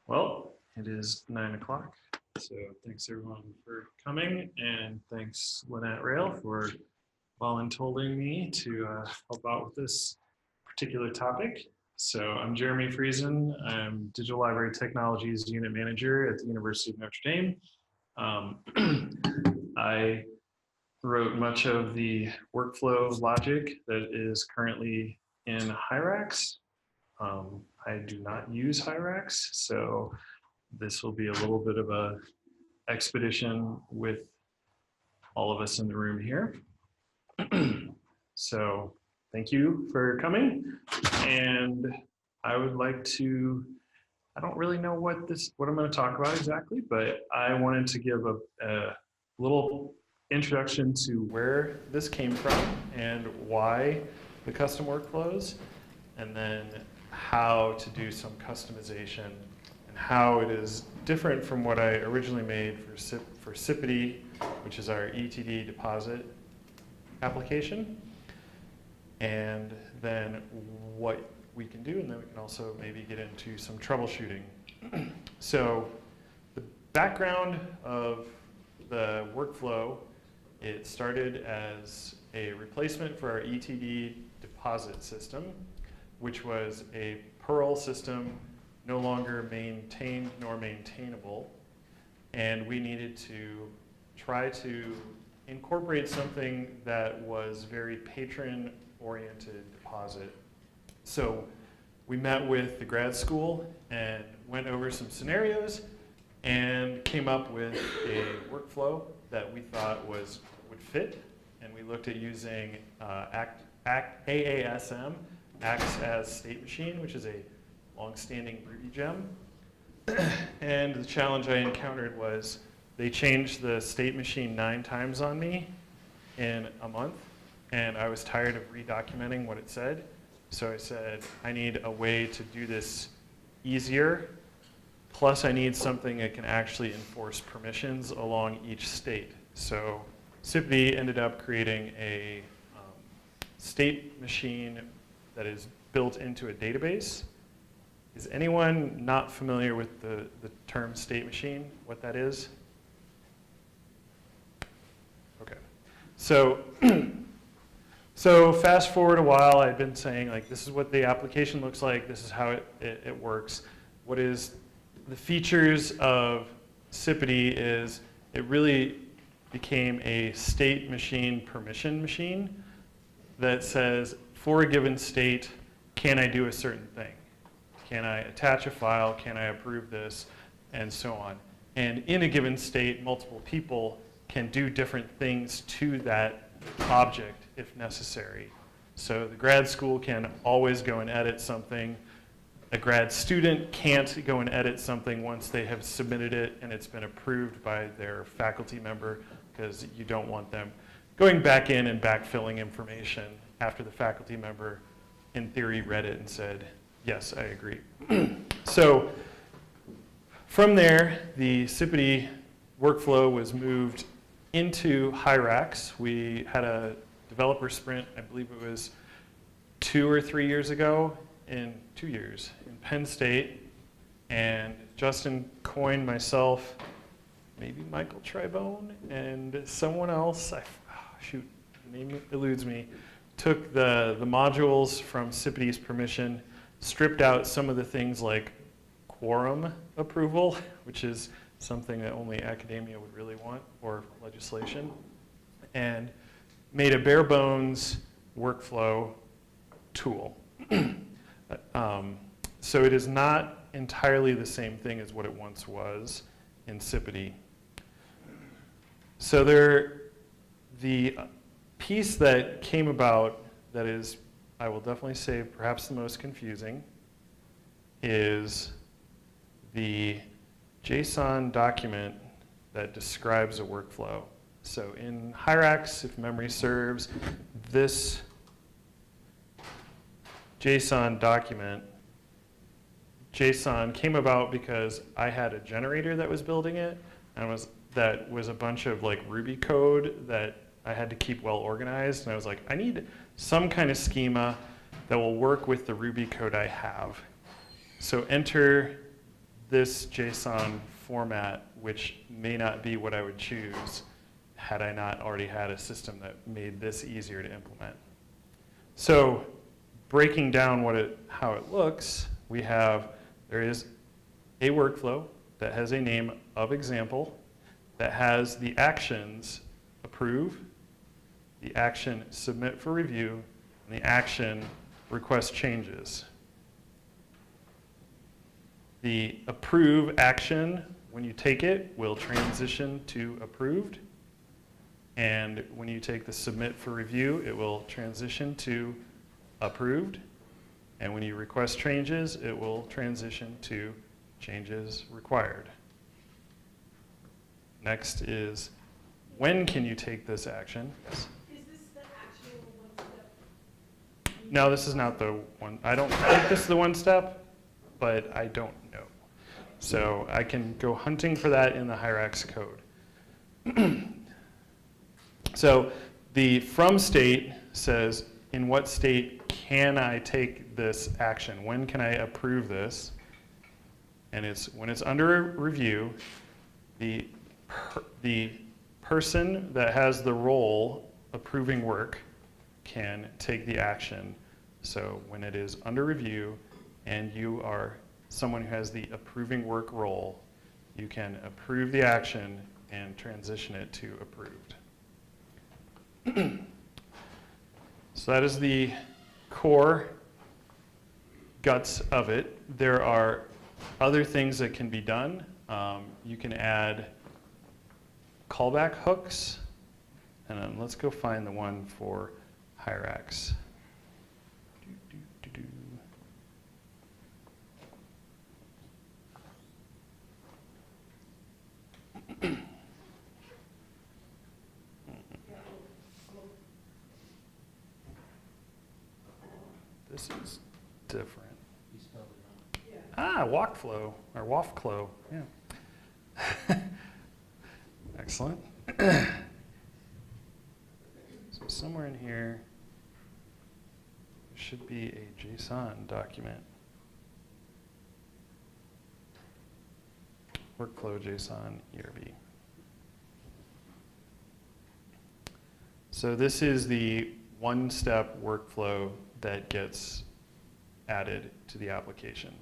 Well, it is 9 o'clock, so thanks everyone for coming, and thanks Lynette Rail for volunteering me to help out with this particular topic. So I'm Jeremy Friesen. I'm Digital Library Technologies Unit Manager at the University of Notre Dame. I wrote much of the workflow logic that is currently in Hyrax. I do not use Hyrax, so this will be a little bit of a expedition with all of us in the room here. So thank you for coming. And I would like to, I don't really know what I'm going to talk about exactly, but I wanted to give a little introduction to where this came from and why the custom workflows, and then how to do some customization and how it is different from what I originally made for Sipity, which is our ETD deposit application, and then what we can do, and then we can also maybe get into some troubleshooting. So the background of the workflow, it started as a replacement for our ETD deposit system, which was a Perl system, no longer maintained nor maintainable. And we needed to try to incorporate something that was very patron-oriented deposit. So we met with the grad school and went over some scenarios and came up with a workflow that we thought would fit. And we looked at using AASM, acts as state machine, which is a long-standing Ruby gem. And the challenge I encountered was they changed the state machine 9 times on me in a month, and I was tired of redocumenting what it said. So I said, I need a way to do this easier, plus I need something that can actually enforce permissions along each state. So Sipity ended up creating a state machine that is built into a database. Is anyone not familiar with the term state machine, what that is? Okay. So, so fast forward a while, I'd been saying, like, this is what the application looks like, this is how it works. What is the features of Sipity is it really became a state machine permission machine that says, for a given state, can I do a certain thing? Can I attach a file? Can I approve this? And so on. And in a given state, multiple people can do different things to that object if necessary. So the grad school can always go and edit something. A grad student can't go and edit something once they have submitted it and it's been approved by their faculty member, because you don't want them going back in and backfilling information after the faculty member, in theory, read it and said, yes, I agree. So from there, the Sipity workflow was moved into Hyrax. We had a developer sprint, I believe it was 2 or 3 years ago, in 2 years, in Penn State. And Justin Coyne, myself, maybe Michael Tribone, and someone else, shoot, the name eludes me, took the modules from Sipity's permission, stripped out some of the things like quorum approval, which is something that only academia would really want, or legislation, and made a bare bones workflow tool. So it is not entirely the same thing as what it once was in Sipity. So the piece that came about that is, I will definitely say, perhaps the most confusing is the JSON document that describes a workflow. So in Hyrax, if memory serves, this JSON document, JSON came about because I had a generator that was building it, and that was a bunch of like Ruby code that I had to keep well organized, and I was like, I need some kind of schema that will work with the Ruby code I have. So enter this JSON format, which may not be what I would choose had I not already had a system that made this easier to implement. So breaking down how it looks, there is a workflow that has a name of example, that has the actions approve, the action submit for review, and the action request changes. The approve action, when you take it, will transition to approved. And when you take the submit for review, it will transition to approved. And when you request changes, it will transition to changes required. Next is, when can you take this action? Yes. Is this the actual one step? No, this is not the one. I don't think this is the one step, but I don't know. So I can go hunting for that in the Hyrax code. So the from state says, in what state can I take this action? When can I approve this? And when it's under review, the person that has the role approving work can take the action. So when it is under review and you are someone who has the approving work role, you can approve the action and transition it to approved. So that is the core guts of it. There are other things that can be done. You can add callback hooks, and then let's go find the one for Hyrax. This is different. You spelled it Ah, wrong. walkflow, or wafclow, yeah. Excellent. So somewhere in here, there should be a JSON document. Workflow JSON ERB. So this is the one-step workflow that gets added to the application.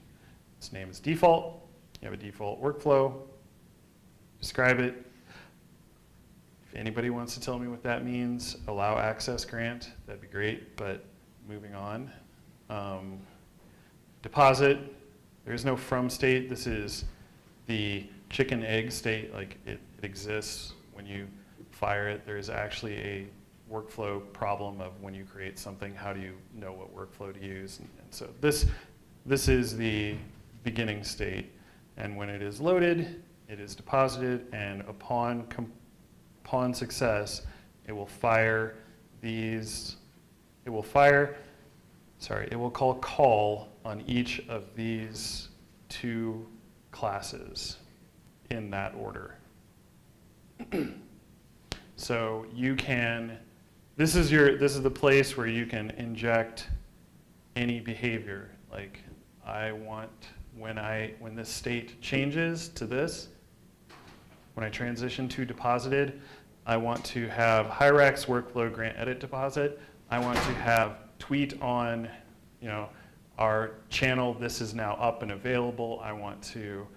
Its name is default. You have a default workflow. Describe it. If anybody wants to tell me what that means, allow access grant, that'd be great, but moving on. Deposit, there is no from state. This is the chicken egg state, like it exists when you fire it. There is actually a workflow problem of when you create something, how do you know what workflow to use? And so this is the beginning state. And when it is loaded, it is deposited, and upon success, it will fire these, it will call on each of these two classes in that order. So you can, this is the place where you can inject any behavior. Like I want, when this state changes to this, when I transition to deposited, I want to have Hyrax workflow grant edit deposit. I want to have tweet on, our channel, this is now up and available. I want to,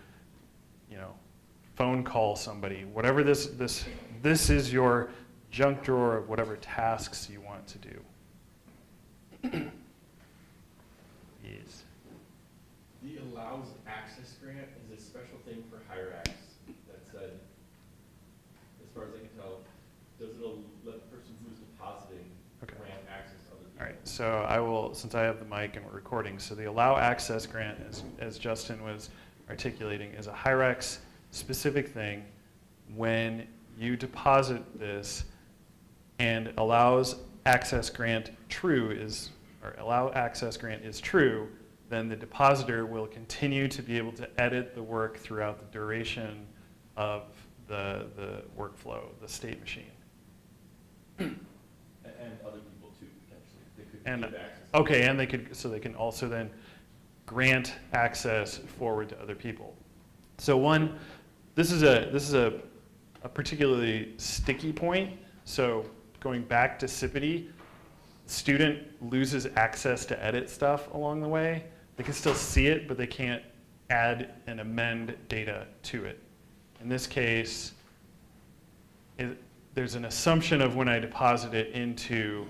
phone call somebody. Whatever this is your junk drawer of whatever tasks you want to do. Yes. The allows access grant is a special thing for Hyrax that said, as far as I can tell, does it let the person who's depositing grant access to other people? All right, so I will, since I have the mic and we're recording, so the allow access grant, as Justin was articulating, is a Hyrax specific thing. When you deposit this and allows access grant true or allow access grant is true, then the depositor will continue to be able to edit the work throughout the duration of the workflow, the state machine. And other people too, potentially. They could And give access. okay, and they can also then grant access forward to other people. So this is a particularly sticky point. So going back to Sipity, student loses access to edit stuff along the way. They can still see it, but they can't add and amend data to it. In this case, there's an assumption of when I deposit it into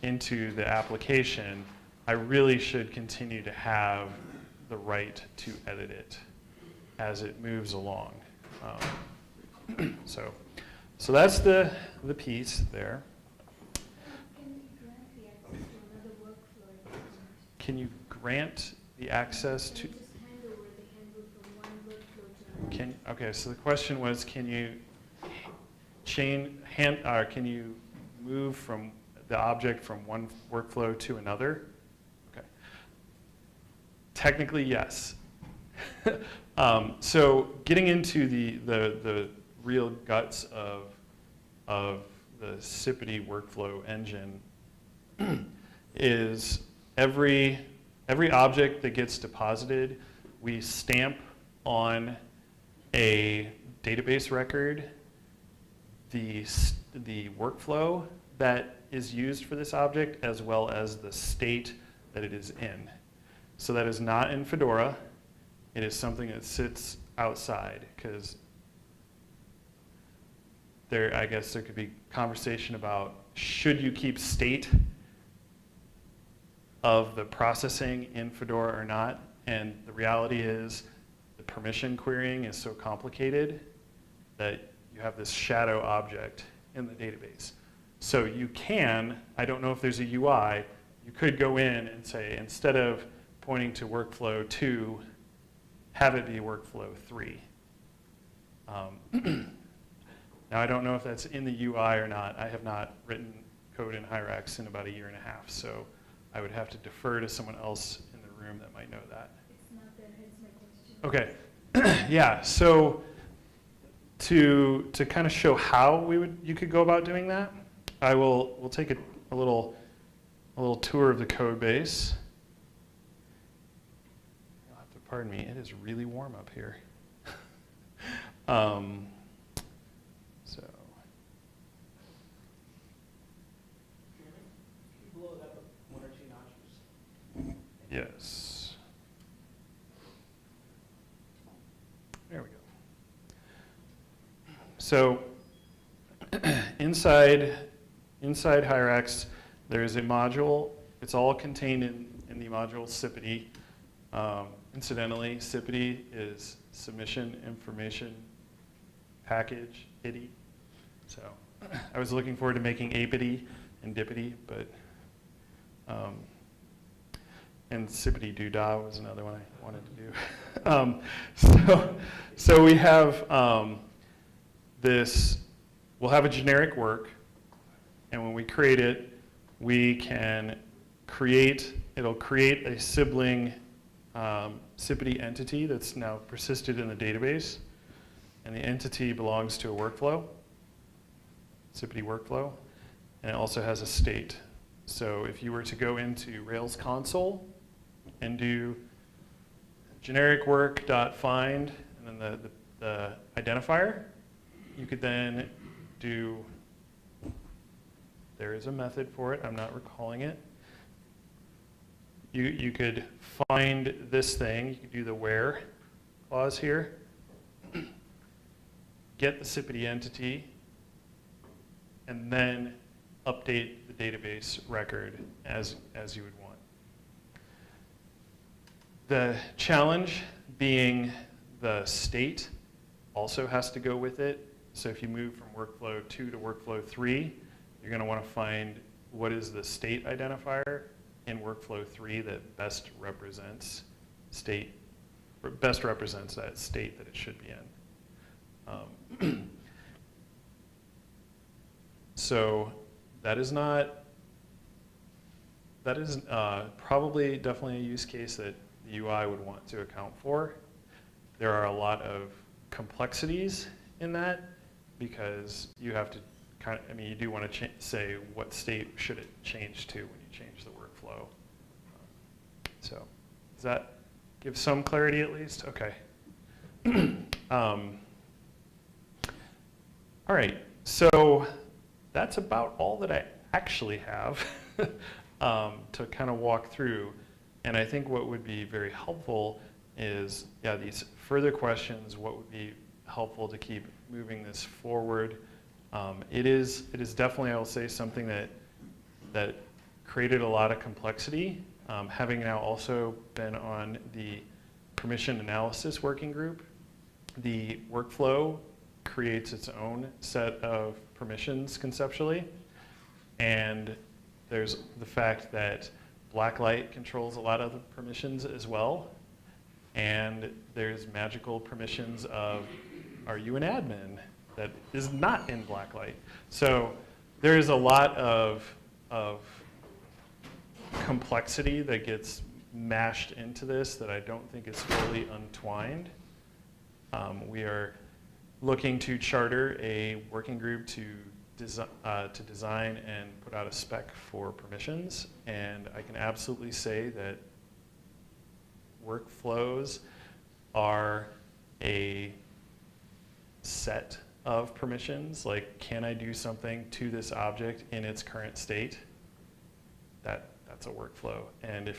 the application, I really should continue to have the right to edit it as it moves along. So that's the piece there. Can you grant the access to another workflow? Can you grant the access to? Just hand over the handle from one workflow to another. Okay, so the question was, can you can you move from the object from one workflow to another? Okay. Technically, yes. So getting into the real guts of the Sipity workflow engine is every object that gets deposited, we stamp on a database record the workflow that is used for this object, as well as the state that it is in. So that is not in Fedora. It is something that sits outside, because I guess there could be conversation about, should you keep state of the processing in Fedora or not? And the reality is the permission querying is so complicated that you have this shadow object in the database. So you can, I don't know if there's a UI, you could go in and say, instead of pointing to workflow 2, have it be workflow 3. Now I don't know if that's in the UI or not. I have not written code in Hyrax in about 1.5 years, so I would have to defer to someone else in the room that might know that. It's not there, hence my question. Okay, yeah, so to kind of show how you could go about doing that, we'll take a little tour of the code base. You'll have to pardon me, it is really warm up here. So. Can you blow it up 1 or 2 notches? Yes. There we go. So inside Hyrax, there is a module. It's all contained in the module Sipity. Incidentally, Sipity is Submission Information Package, IDI. So I was looking forward to making APIDI and DIPIDI, but and Sipity Doodah was another one I wanted to do. So we have this, we'll have a generic work, and when we create it, we can it'll create a sibling Sipity entity that's now persisted in the database, and the entity belongs to a workflow, Sipity workflow, and it also has a state. So if you were to go into Rails console and do generic work.find and then the identifier, you could then do, there is a method for it, I'm not recalling it. You could find this thing, you could do the where clause here, get the Sipity entity, and then update the database record as you would want. The challenge being the state also has to go with it. So if you move from workflow 2 to workflow 3, you're going to want to find what is the state identifier in workflow 3 that best represents that state that it should be in. So that is probably definitely a use case that the UI would want to account for. There are a lot of complexities in that, because you have to you do want to say what state should it change to when you change the workflow. So does that give some clarity at least? Okay. All right, so that's about all that I actually have to kind of walk through. And I think what would be very helpful is, yeah, these further questions, what would be helpful to keep moving this forward. It is definitely, I will say, something that created a lot of complexity. Having now also been on the permission analysis working group, the workflow creates its own set of permissions conceptually. And there's the fact that blacklight controls a lot of the permissions as well. And there's magical permissions of, are you an admin? That is not in blacklight. So there is a lot of complexity that gets mashed into this that I don't think is fully untwined. We are looking to charter a working group to design and put out a spec for permissions, and I can absolutely say that workflows are a set of permissions. Like, can I do something to this object in its current state? That's a workflow, and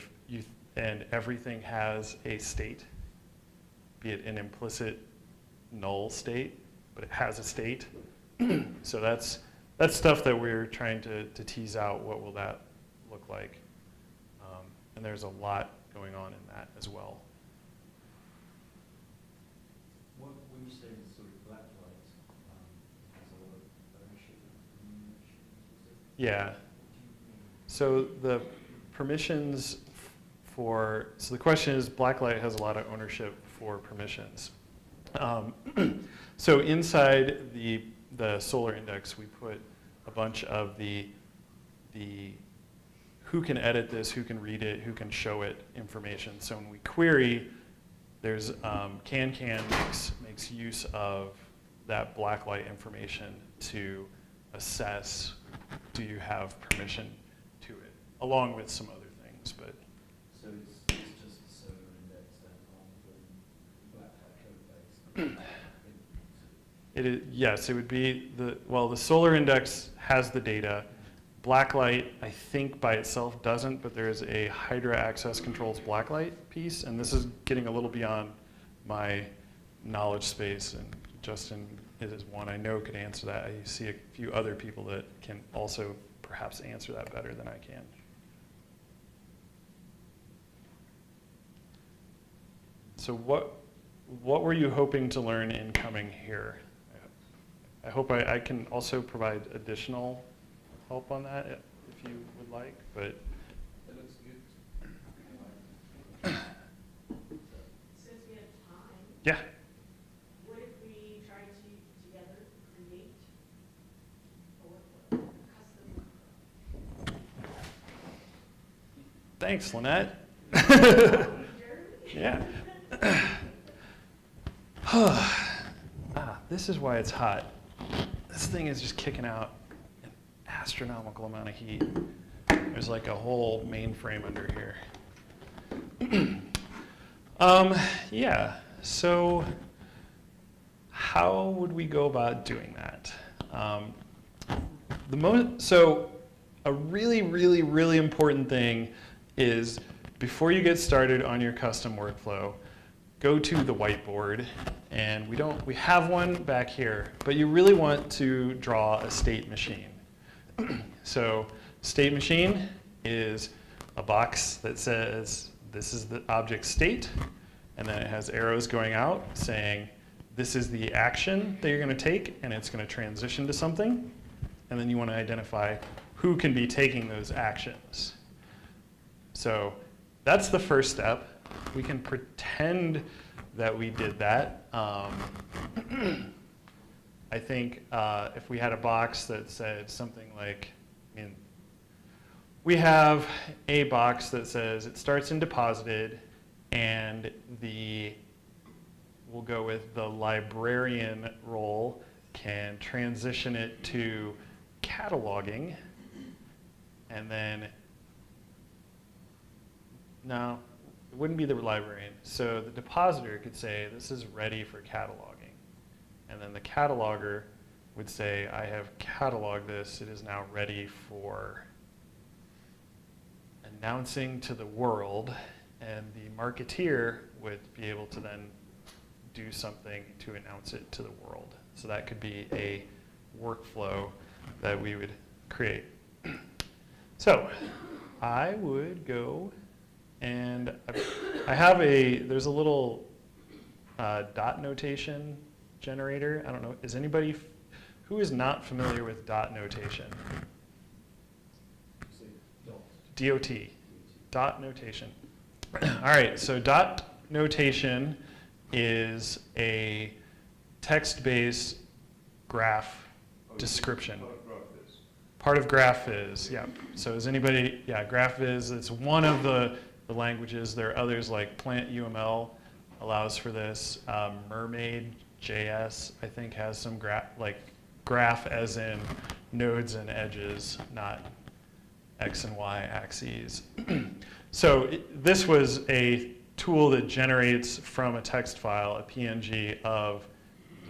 and everything has a state, be it an implicit null state, but it has a state. So that's stuff that we're trying to tease out. What will that look like? And there's a lot going on in that as well. When you say sort of black light, has a lot of ownership and Yeah. So the permissions so the question is, blacklight has a lot of ownership for permissions. So inside the solar index, we put a bunch of the who can edit this, who can read it, who can show it information. So when we query, there's can makes use of that blacklight information to assess, do you have permission to it, along with some other things. But so it's just the solar index then on the black light code base. it is, yes, it would be the solar index has the data. Blacklight, I think by itself doesn't, but there is a Hydra access controls blacklight piece, and this is getting a little beyond my knowledge space, and Justin is one I know could answer that. I see a few other people that can also perhaps answer that better than I can. So what were you hoping to learn in coming here? I hope I can also provide additional help on that if you would like, but That looks good. Since we have time, yeah. what if we try to together create a workflow, a custom Thanks, Lynette. workflow? Yeah. This is why it's hot. This thing is just kicking out an astronomical amount of heat. There's like a whole mainframe under here. Yeah, so how would we go about doing that? So a really, really, really important thing is, before you get started on your custom workflow, go to the whiteboard, and we have one back here, but you really want to draw a state machine. So state machine is a box that says this is the object state, and then it has arrows going out saying this is the action that you're going to take, and it's going to transition to something, and then you want to identify who can be taking those actions. So that's the first step. We can pretend that we did that. I think if we had a box that said something like, we have a box that says it starts in deposited, and we'll go with the librarian role can transition it to cataloging, and then, no, it wouldn't be the librarian. So the depositor could say, this is ready for cataloging. And then the cataloger would say, I have cataloged this. It is now ready for announcing to the world. And the marketeer would be able to then do something to announce it to the world. So that could be a workflow that we would create. So I would go and I have there's a little dot notation generator. I don't know, is anybody, who is not familiar with dot notation? Say dot. DOT, dot notation. All right, so dot notation is a text-based graph description. Part of graph is, yeah. So is anybody, yeah, graph is, it's one of the languages. There are others like Plant UML allows for this. Mermaid JS, I think, has some graph as in nodes and edges, not X and Y axes. So this was a tool that generates from a text file, a PNG of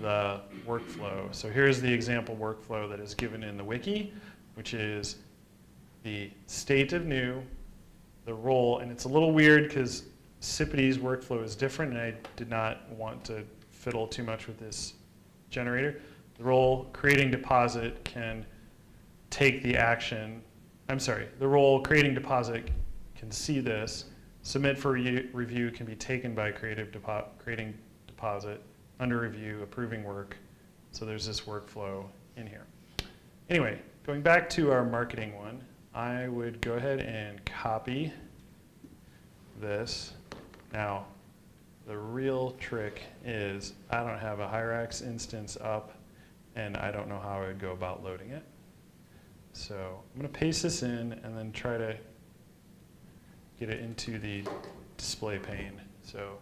the workflow. So here's the example workflow that is given in the wiki, which is the state of new, the role, and it's a little weird because Sipity's workflow is different, and I did not want to fiddle too much with this generator. The role creating deposit can take the action, the role creating deposit can see this, submit for review can be taken by creating deposit, under review, approving work. So there's this workflow in here. Anyway, going back to our marketing one, I would go ahead and copy this. Now, the real trick is I don't have a Hyrax instance up, and I don't know how I would go about loading it. So I'm going to paste this in and then try to get it into the display pane. So,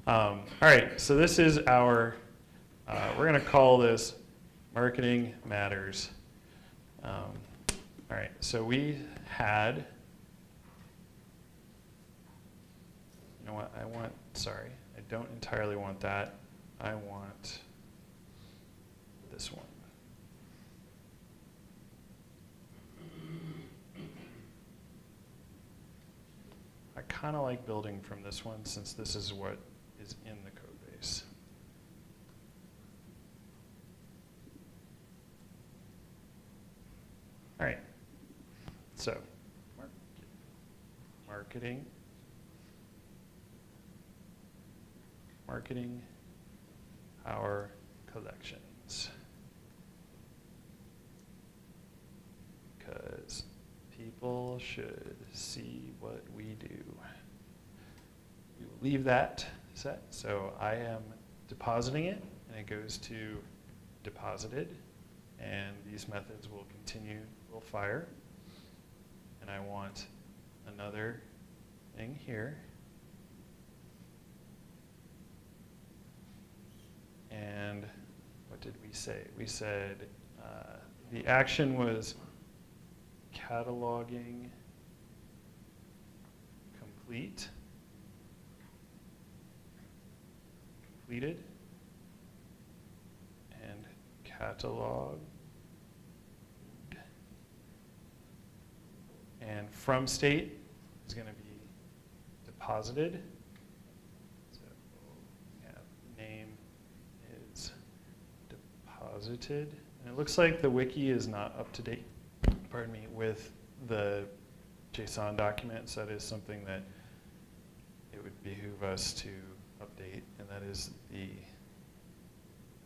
all right, so this is our, we're going to call this Marketing Matters. All right, so we had, you know what, I don't entirely want that. I want this one. I kind of like building from this one since this is what is in the code base. All right, so marketing our collections. Because people should see what we do. We will leave that set. So I am depositing it, and it goes to deposited, and these methods will continue, will fire. And I want another thing here. And what did we say? We said the action was cataloging completed, and catalog, and from state is going to be deposited. So yeah, name is deposited, and it looks like the wiki is not up to date, pardon me, with the JSON document, so that is something that it would behoove us to update, and that is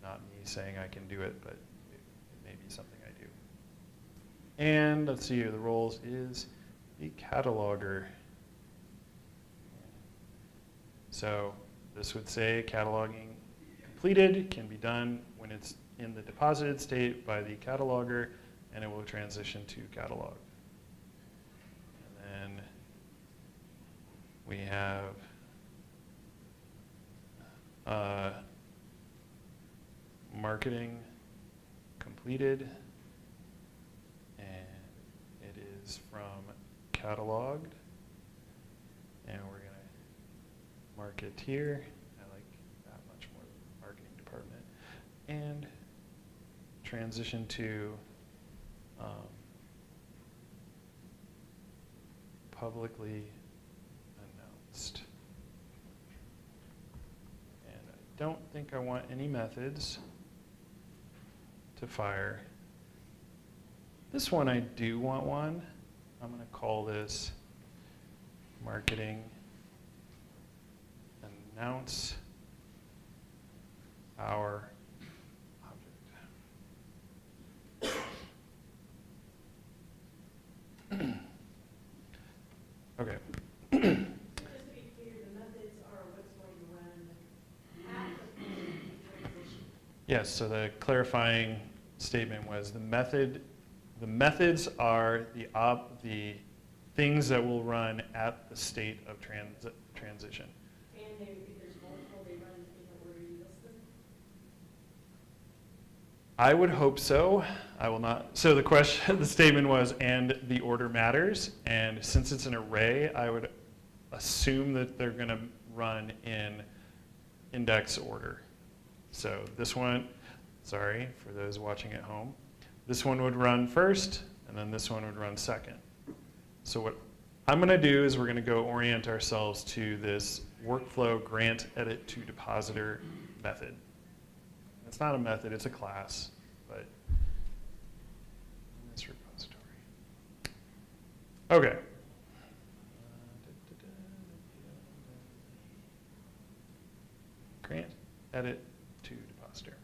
not me saying I can do it, but it may be something I do. And let's see here, the roles is the cataloger. So this would say cataloging completed can be done when it's in the deposited state by the cataloger, and it will transition to catalog. And then we have marketing completed, and it is from cataloged, and marketeer. I like that much more than marketing department. And transition to publicly announced. And I don't think I want any methods to fire. This one I do want one. I'm going to call this marketing announce our object. Okay. Just to be clear, the methods are what's going to run at the point of transition. Yes, so the clarifying statement was the methods are the things that will run at the state of transition. And if there's multiple, they run in the order you list them? I would hope so. I will not. So the question, the statement was, and the order matters. And since it's an array, I would assume that they're going to run in index order. So this one, sorry for those watching at home, this one would run first, and then this one would run second. So what I'm going to do is we're going to go orient ourselves to this workflow grant edit to depositor method. It's not a method, it's a class, but in this repository. Okay. Grant edit to depositor.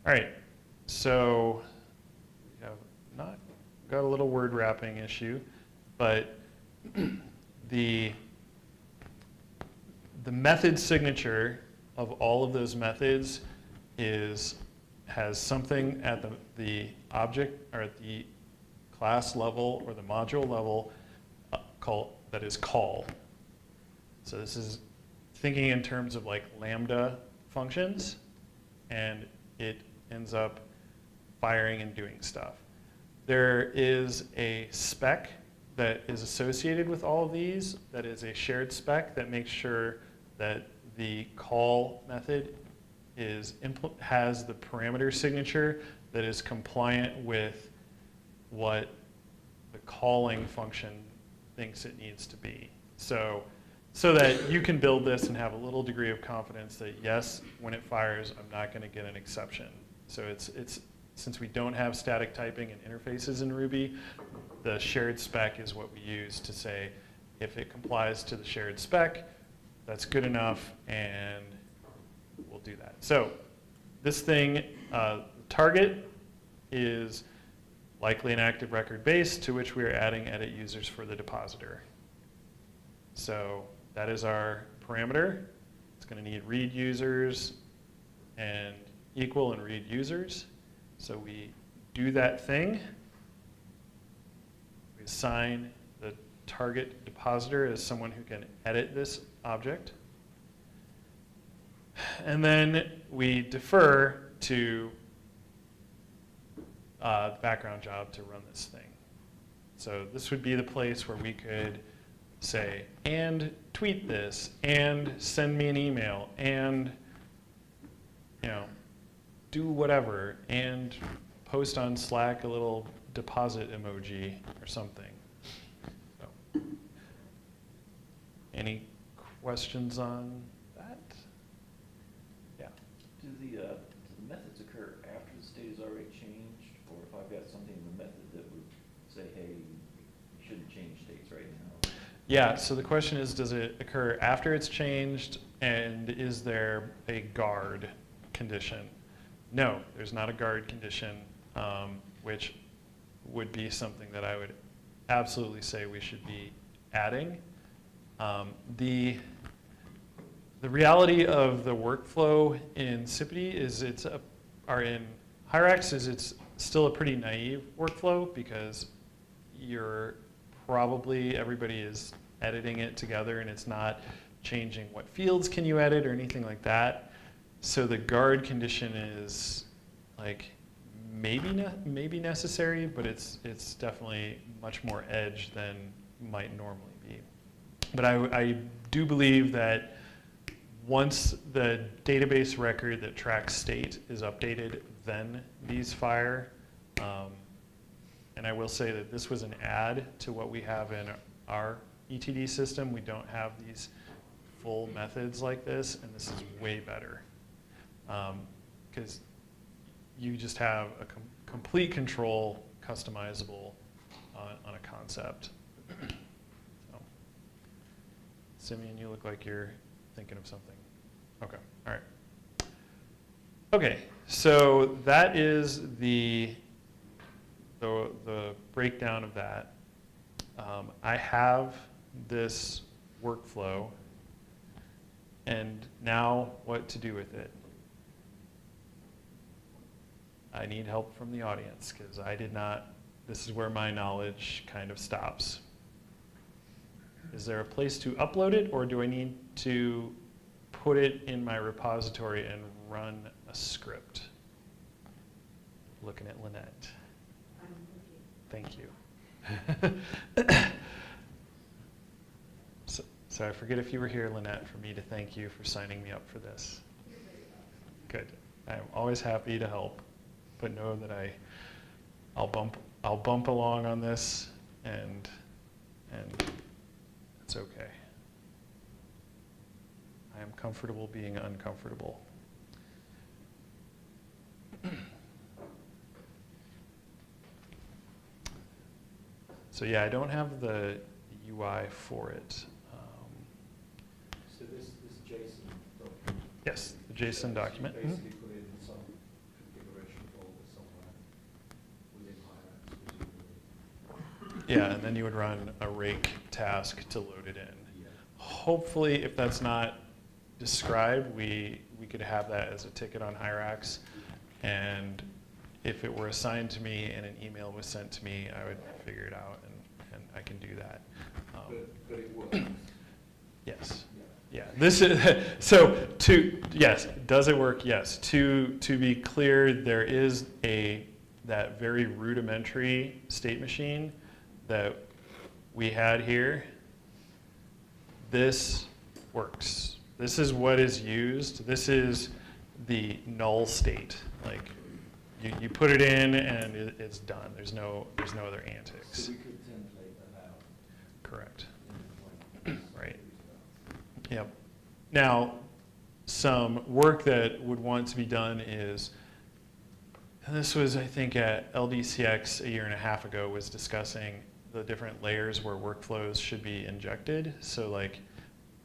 All right, so we have not got a little word wrapping issue, but the method signature of all of those methods has something at the object or at the class level or the module level that is call. So this is thinking in terms of like lambda functions, and it ends up firing and doing stuff. There is a spec that is associated with all of these that is a shared spec that makes sure that the call method has the parameter signature that is compliant with what the calling function thinks it needs to be. So that you can build this and have a little degree of confidence that yes, when it fires, I'm not going to get an exception. So it's since we don't have static typing and interfaces in Ruby, the shared spec is what we use to say if it complies to the shared spec, that's good enough, and we'll do that. So this thing, target is likely an active record base to which we are adding edit users for the depositor. So that is our parameter. It's going to need read users and equal and read users. So we do that thing. We assign the target depositor as someone who can edit this object. And then we defer to the background job to run this thing. So this would be the place where we could say, and tweet this, and send me an email, and do whatever, and post on Slack a little deposit emoji or something. So, any questions on that? Yeah. Do the methods occur after the state is already changed, or if I've got something in the method that would say, hey, you shouldn't change states right now? Yeah, so the question is, does it occur after it's changed, and is there a guard condition? No, there's not a guard condition, which would be something that I would absolutely say we should be adding. The reality of the workflow in Sipity is or in Hyrax is it's still a pretty naive workflow because everybody is editing it together and it's not changing what fields can you edit or anything like that. So the guard condition is like maybe necessary, but it's definitely much more edge than might normally be. But I do believe that once the database record that tracks state is updated, then these fire. And I will say that this was an add to what we have in our ETD system. We don't have these full methods like this, and this is way better. Because you just have a complete control, customizable on a concept. So, Simeon, you look like you're thinking of something. Okay, all right. Okay, so that is the breakdown of that. I have this workflow, and now what to do with it. I need help from the audience, because I did not, this is where my knowledge kind of stops. Is there a place to upload it, or do I need to put it in my repository and run a script? Looking at Lynette. Thank you. So I forget if you were here, Lynette, for me to thank you for signing me up for this. Good. I'm always happy to help, but know that I'll bump along on this, and it's okay. I am comfortable being uncomfortable. So yeah, I don't have the UI for it. So this JSON document. Yes, the JSON document. You basically put in some configuration folder somewhere within Hyrax, presumably. Yeah, and then you would run a rake task to load it in. Yeah. Hopefully, if that's not described, we could have that as a ticket on Hyrax, and if it were assigned to me and an email was sent to me, I would figure it out, and I can do that. But it works. Yes. Yeah. Yeah. This is so. Yes. Does it work? Yes. To be clear, there is that very rudimentary state machine that we had here. This works. This is what is used. This is the null state. Like you put it in and it's done. There's no other antics. So we could template that out. Correct. in like Right. Yep. Now, some work that would want to be done is, and this was, I think, at LDCX a year and a half ago, was discussing the different layers where workflows should be injected. So like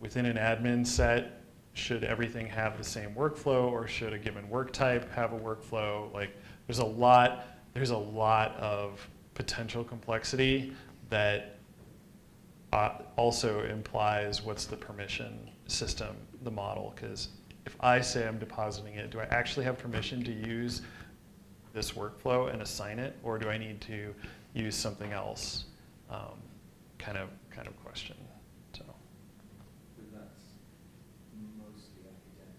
within an admin set, should everything have the same workflow, or should a given work type have a workflow? Like there's a lot of potential complexity that also implies what's the permission system, the model, because if I say I'm depositing it, do I actually have permission to use this workflow and assign it, or do I need to use something else? Kind of question. So. But that's mostly academic.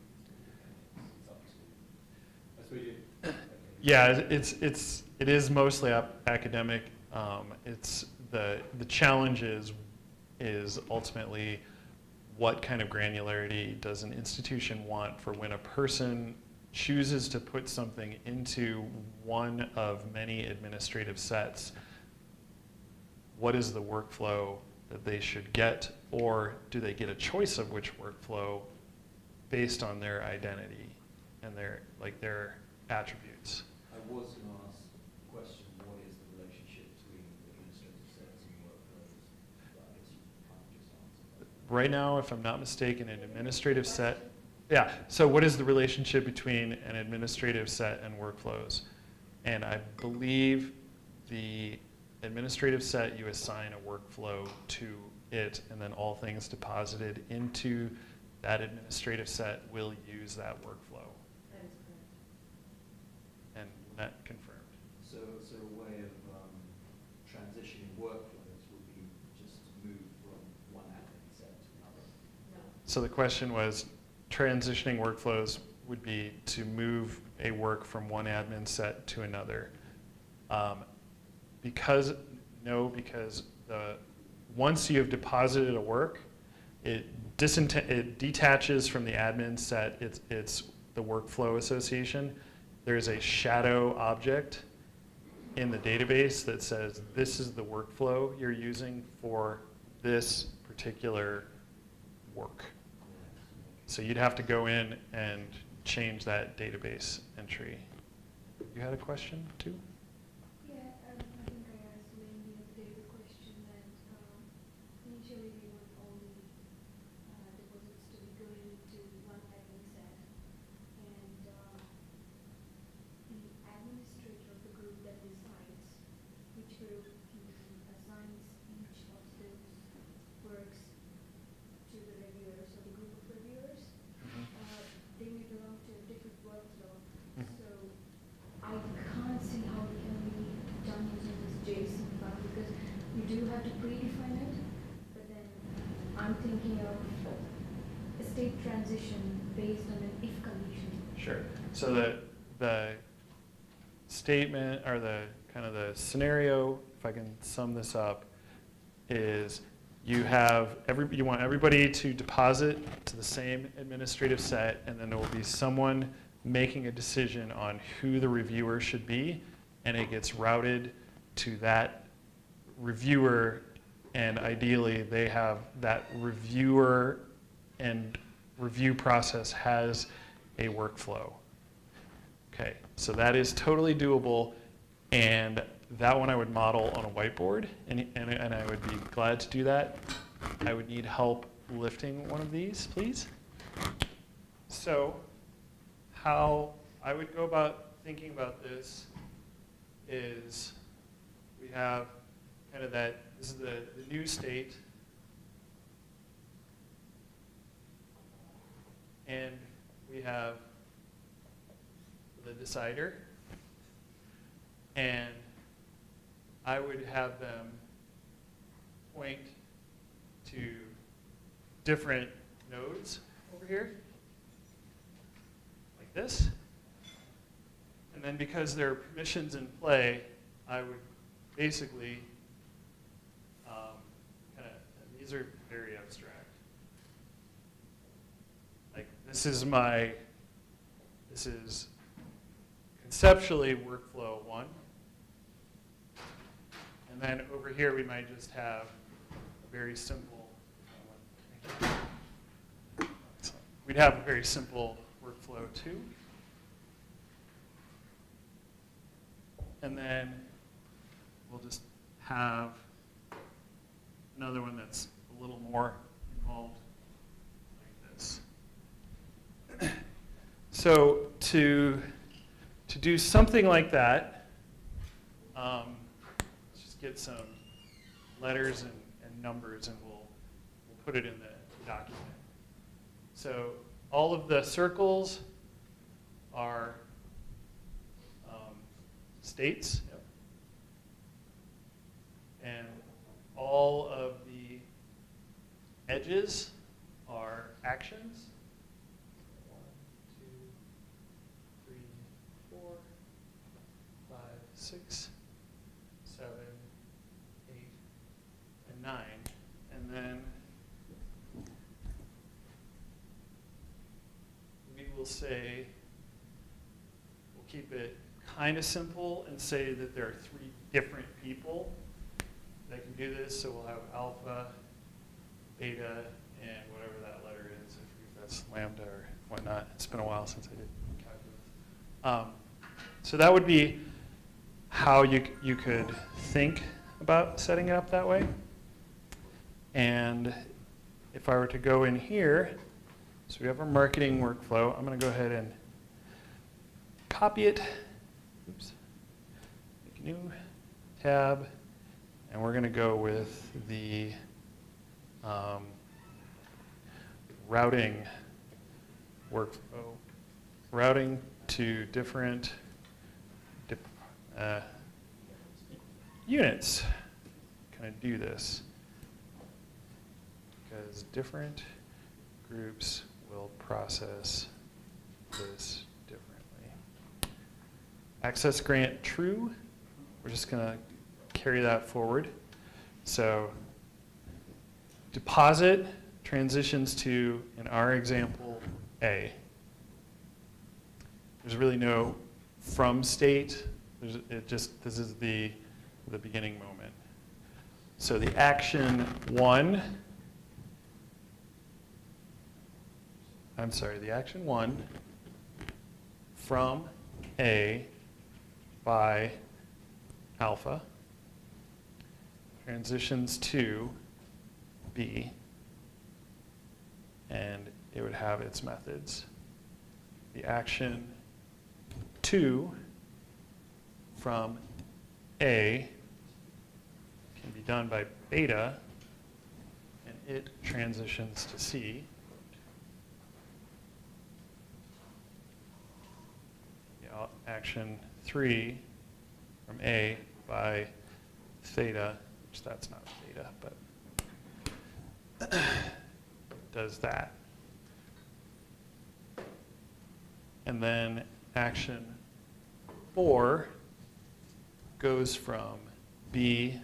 It's up to. I suppose you. Okay. Yeah, it is mostly academic. It's the challenge is ultimately what kind of granularity does an institution want for when a person chooses to put something into one of many administrative sets. What is the workflow that they should get, or do they get a choice of which workflow based on their identity and their attributes? I was going to ask the question, what is the relationship between administrative sets and workflows? But I guess you kind of just answered that. Right now, if I'm not mistaken, an administrative set, yeah, so what is the relationship between an administrative set and workflows? And I believe the administrative set, you assign a workflow to it, and then all things deposited into that administrative set will use that workflow. That is correct. And that confirmed. So a way of transitioning workflows would be just to move from one admin set to another. No. So the question was, transitioning workflows would be to move a work from one admin set to another. Because once you have deposited a work, It detaches from the admin set. It's the workflow association. There's a shadow object in the database that says this is the workflow you're using for this particular work. So you'd have to go in and change that database entry. You had a question too? Yeah, I think I asked mainly a data question that initially we want all the deposits to be going into one admin set. And the administrator of the group that decides which group he assigns each of those works to the reviewers or the group of reviewers, they may belong to a different workflow. So I can't see how it can be done using this JSON file because you do have to predefine it, but then I'm thinking of a state transition based on an if condition. Sure. So the statement or the kind of the scenario, if I can sum this up, is you want everybody to deposit to the same administrative set, and then there will be someone making a decision on who the reviewer should be, and it gets routed to that reviewer, and ideally they have that reviewer and review process has a workflow. Okay, so that is totally doable, and that one I would model on a whiteboard, and I would be glad to do that. I would need help lifting one of these, please. So how I would go about thinking about this is we have kind of that, this is the new state, and we have the decider, and I would have them point to different nodes over here, like this. And then because there are permissions in play, I would basically these are very abstract. Like this is conceptually workflow 1. And then over here we might just have a very simple, we'd have a very simple workflow 2. And then we'll just have another one that's a little more involved like this. So to do something like that, let's just get some letters and numbers, and we'll put it in the document. So all of the circles are states, and all of the edges are actions. 1, 2, 3, 4, 5, 6, 7, 8, and 9. And then we will say, we'll keep it kind of simple and say that there are 3 different people that can do this. So we'll have alpha, beta, and whatever that letter is. I forget if that's lambda or whatnot. It's been a while since I did calculus. So that would be how you could think about setting it up that way. And if I were to go in here, so we have our marketing workflow. I'm going to go ahead and copy it. Oops. Make a new tab. And we're going to go with the routing workflow, routing to different units. Kind of do this because different groups will process this differently. Access grant true. We're just going to carry that forward. So deposit transitions to, in our example, A. There's really no from state. This is the beginning moment. So the action 1, the action 1 from A by alpha transitions to B, and it would have its methods. The action 2 from A can be done by beta, and it transitions to C. Action 3 from A by theta, which that's not theta, but does that. And then action 4 goes from B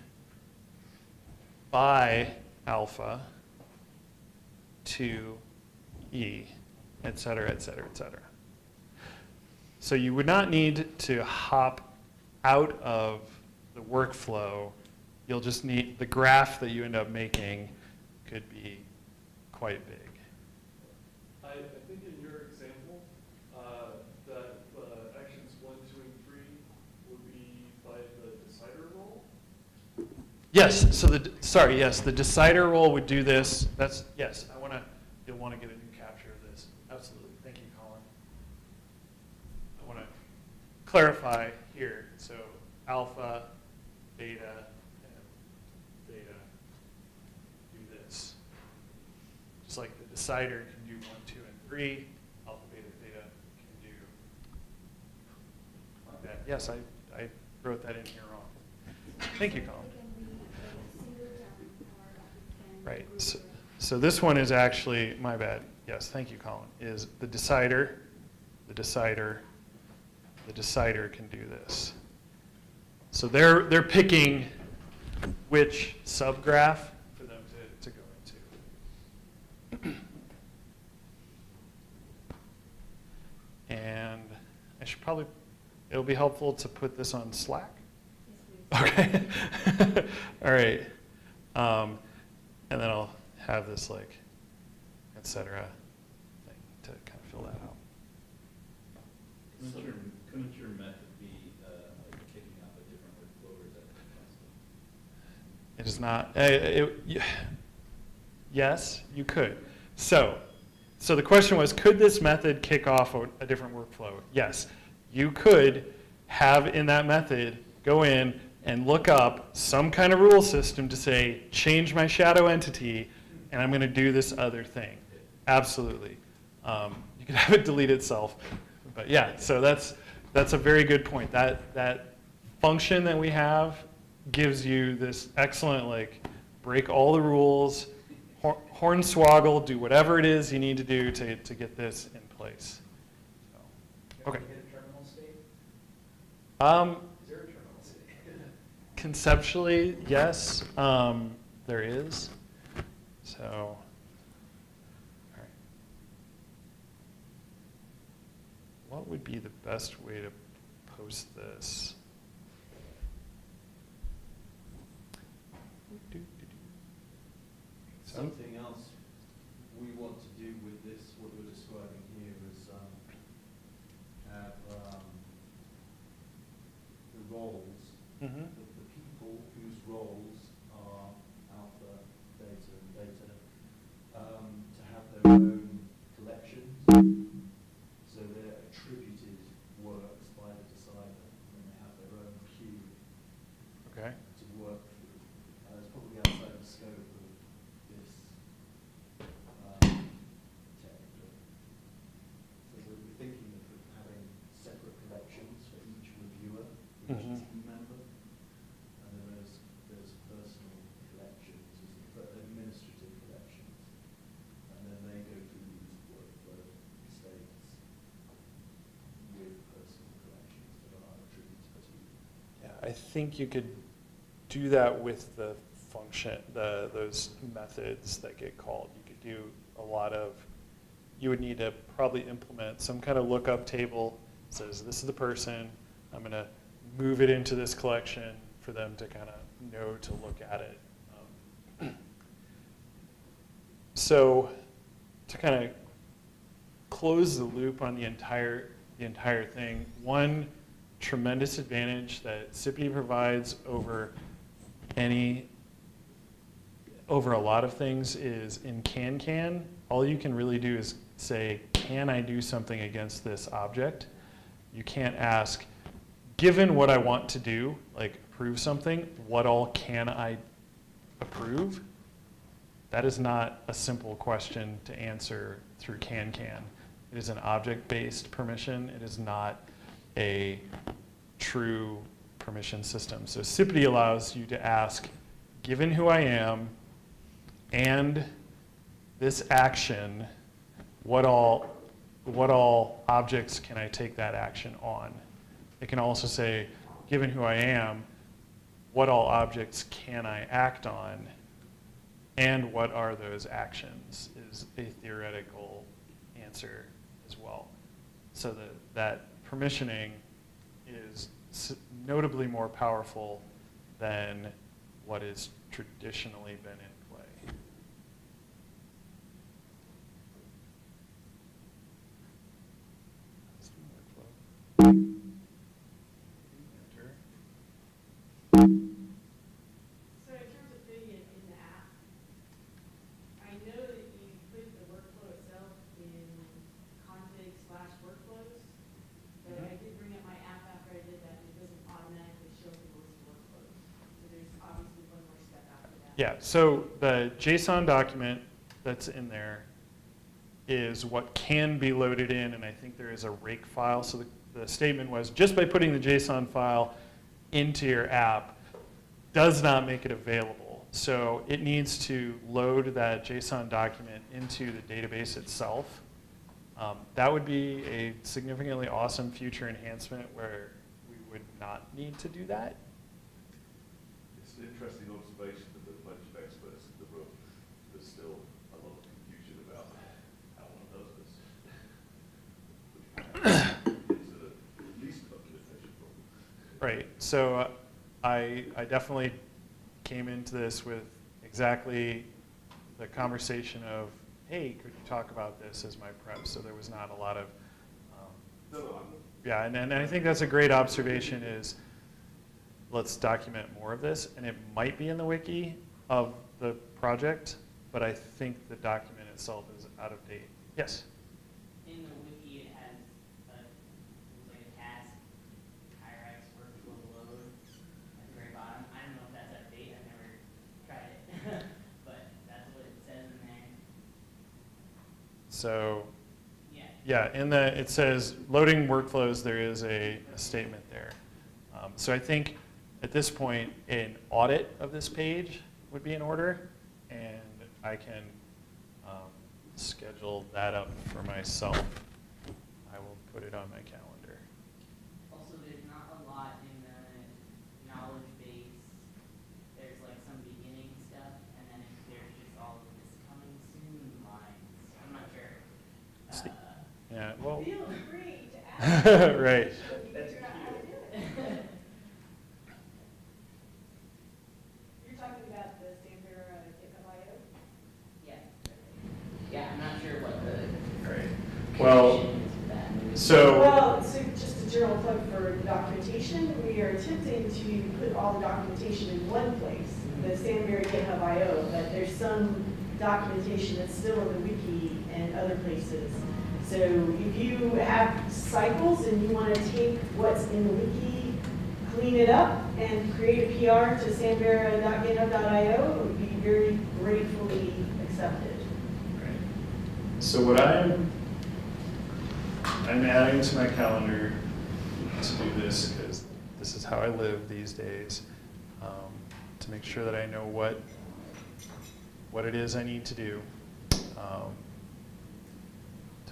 by alpha to E, et cetera, et cetera, et cetera. So you would not need to hop out of the workflow. You'll just need, the graph that you end up making could be quite big. I think in your example, that actions 1, 2, and 3 would be by the decider role. Yes, so the decider role would do this. Yes, you'll want to get a new capture of this. Absolutely, thank you, Colin. I want to clarify here. So alpha, beta, and theta do this. Just like the decider can do 1, 2, and 3, alpha, beta, theta can do that. Yes, I wrote that in here wrong. Thank you, Colin. It can be a single term or it can Right. group So this one is actually, my bad. Yes, thank you, Colin. Is the decider can do this. So they're picking which subgraph for them to go into. And I should probably, it'll be helpful to put this on Slack. Yes, please. Okay. All right. And then I'll have this like, et cetera, thing to kind of fill that out. Couldn't your method be like kicking up a different workflow, or is that constant? It is not. Yes, you could. So the question was, could this method kick off a different workflow? Yes, you could have in that method go in and look up some kind of rule system to say, change my shadow entity, and I'm going to do this other thing. Absolutely. You could have it delete itself. But yeah, so that's a very good point. That function that we have gives you this excellent, like, break all the rules, hornswoggle, do whatever it is you need to do to get this in place. So, okay. Can you hit a terminal state? Is there a terminal state? Conceptually, yes, there is. So, all right. What would be the best way to post this? Something else we want to do with this, what we're describing here, is have the roles, Mm-hmm. the people whose roles are alpha, beta, and beta, to have their own collections. So they're attributed works by the decider, and they have their own queue Okay. to work through. It's probably outside the scope of this technically. So we're thinking of having separate collections for each reviewer, each Mhm. team member, and then there's personal collections, administrative collections, and then they go through these workflow states with personal collections that are attributed to. Yeah, I think you could do that with the function, those methods that get called. You could do a lot of, you would need to probably implement some kind of lookup table that says this is the person, I'm going to move it into this collection for them to kind of know to look at it. So to kind of close the loop on the entire thing, one tremendous advantage that Sipity provides over a lot of things is in can, all you can really do is say, can I do something against this object? You can't ask, given what I want to do, like approve something, what all can I approve? That is not a simple question to answer through can. It is an object-based permission. It is not a true permission system. So Sipity allows you to ask, given who I am and this action, what all objects can I take that action on? It can also say, given who I am, what all objects can I act on? And what are those actions is a theoretical answer as well. So that permissioning is notably more powerful than what has traditionally been in play. So in terms of putting it in the app, I know that you put the workflow itself in config/workflows, but I did bring up my app after I did that, and it doesn't automatically show the list of workflows. So there's obviously one more step after that. Yeah, so the JSON document that's in there is what can be loaded in, and I think there is a rake file. So the statement was, just by putting the JSON file into your app does not make it available. So it needs to load that JSON document into the database itself. That would be a significantly awesome future enhancement where we would not need to do that. It's an interesting observation that a bunch of experts in the room, there's still a lot of confusion about how one does this. It's at least a documentation problem. Right, so I definitely came into this with exactly the conversation of, hey, could you talk about this as my prep? So there was not a lot of, yeah, and I think that's a great observation is, let's document more of this, and it might be in the wiki of the project, but I think the document itself is out of date. Yes? In the wiki, it has looks like a task, Hyrax workflow load at the very bottom. I don't know if that's out of date. I've never tried it, but that's what it says in there. So, Yeah. yeah, it says loading workflows, there is a statement there. So I think at this point, an audit of this page would be in order, and I can schedule that up for myself. I will put it on my calendar. Also, there's not a lot in the knowledge base. There's like some beginning stuff, and then there's just all of this coming soon lines. I'm not sure. Yeah, well, Feel free to ask. right. if you figure out how to do it. You're talking about the Samvera GitHub.io? Yeah. Yeah, I'm not sure what the Right. Well, connection is with that. so, Well, so just a general plug for documentation, we are attempting to put all the documentation in one place, the Samvera GitHub.io, but there's some documentation that's still in the wiki and other places. So if you have cycles and you want to take what's in the wiki, clean it up, and create a PR to samvera.github.io, it would be very gratefully accepted. right. So what I'm adding to my calendar to do this, because this is how I live these days, to make sure that I know what it is I need to do.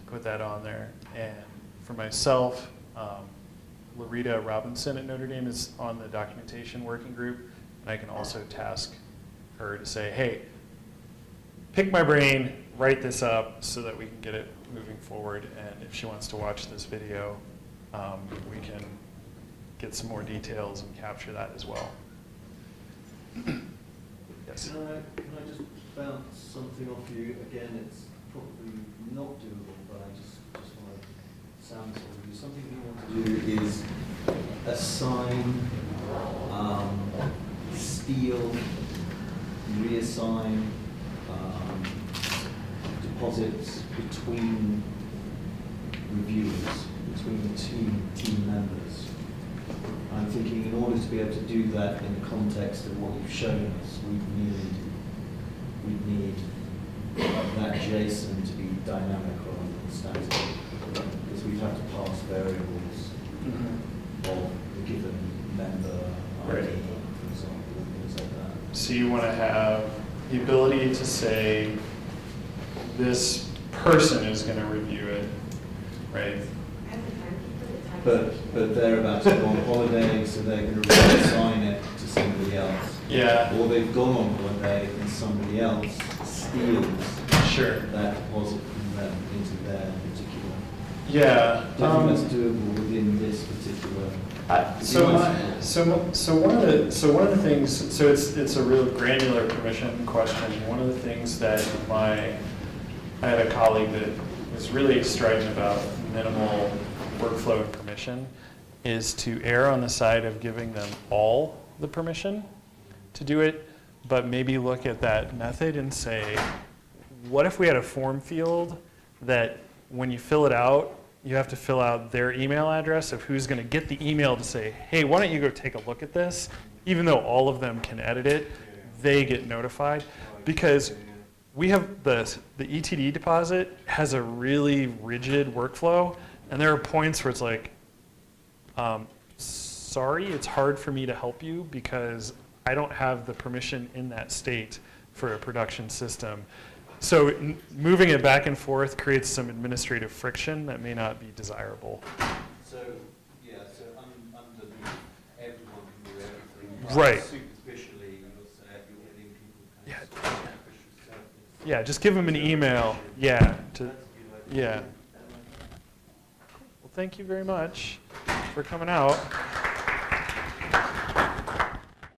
Put that on there. And for myself, Larita Robinson at Notre Dame is on the documentation working group, and I can also task her to say, hey, pick my brain, write this up so that we can get it moving forward. And if she wants to watch this video, we can get some more details and capture that as well. Yes. Can I just bounce something off you? Again, it's probably not doable, but I just want to sound sort of do. Something we want to do is assign, steal, reassign deposits between reviewers, between the two team members. I'm thinking in order to be able to do that in the context of what you've shown us, we'd need that JSON to be dynamic rather than static, because we'd have to pass variables of the given member ID, Right. for example, and things like that. So you want to have the ability to say, this person is going to review it, right? But they're about to go on holiday, so they're going to reassign it to somebody else. Yeah. Or they've gone on holiday and somebody else steals Sure. that deposit from them into their particular. Yeah. Do you think that's doable within this particular? So one of the things, so it's a real granular permission question. One of the things that I had a colleague that was really strident about minimal workflow and permission is to err on the side of giving them all the permission to do it, but maybe look at that method and say, what if we had a form field that when you fill it out, you have to fill out their email address of who's going to get the email to say, hey, why don't you go take a look at this? Even though all of them can edit it, they get notified. Because we have the ETD deposit has a really rigid workflow, and there are points where it's like, sorry, it's hard for me to help you because I don't have the permission in that state for a production system. So moving it back and forth creates some administrative friction that may not be desirable. So, yeah, so underneath everyone can do everything. Right. Superficially, you'll say you're giving people Yeah. kind of superficial service. Yeah, just give them an email. Yeah. That's a good idea. Yeah. Well, thank you very much for coming out.